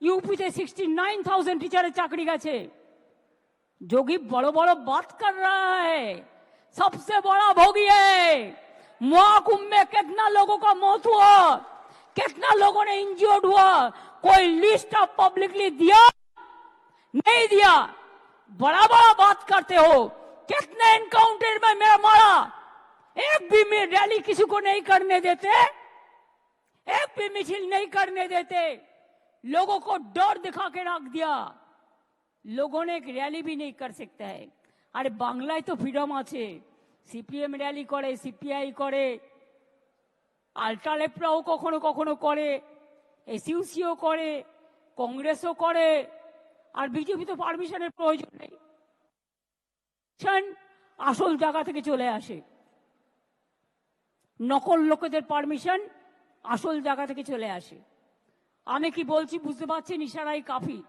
UP से 69,000 teacher चाकरी गए। जोगी बड़ो बड़ो बात कर रहा है, सबसे बड़ा भोगी है। महाकुंभ में कितना लोगों का मौत हुआ, कितना लोगों ने इंजर्ड हुआ, कोई लिस्ट ऑफ पब्लिकली दिया? नहीं दिया। बड़ा बड़ा बात करते हो। कितने एनकाउंटर में मेरा मारा, एक भी में रैली किसी को नहीं करने देते, एक भी मिছিল नहीं करने देते, लोगों को डर दिखा के रख दिया। लोगों ने एक रैली भी नहीं कर सकता है। अरे बांग्लाয় तो फ्रीडम আছে, সিপিএম র‍্যালি করে, সিপিআই করে, আলট্রা লেফটরাও কখনো কখনো করে, এসইউসিও করে, কংগ্রেসও করে, আর বিজেপি তো পারমিশনের প্রয়োজন নেই। আসল জায়গা থেকে চলে আসে, নকল লোকেদের পারমিশন আসল জায়গা থেকে চলে আসে। আমি কি বলছি বুঝতে পারছেন? ইশারাই কাফি।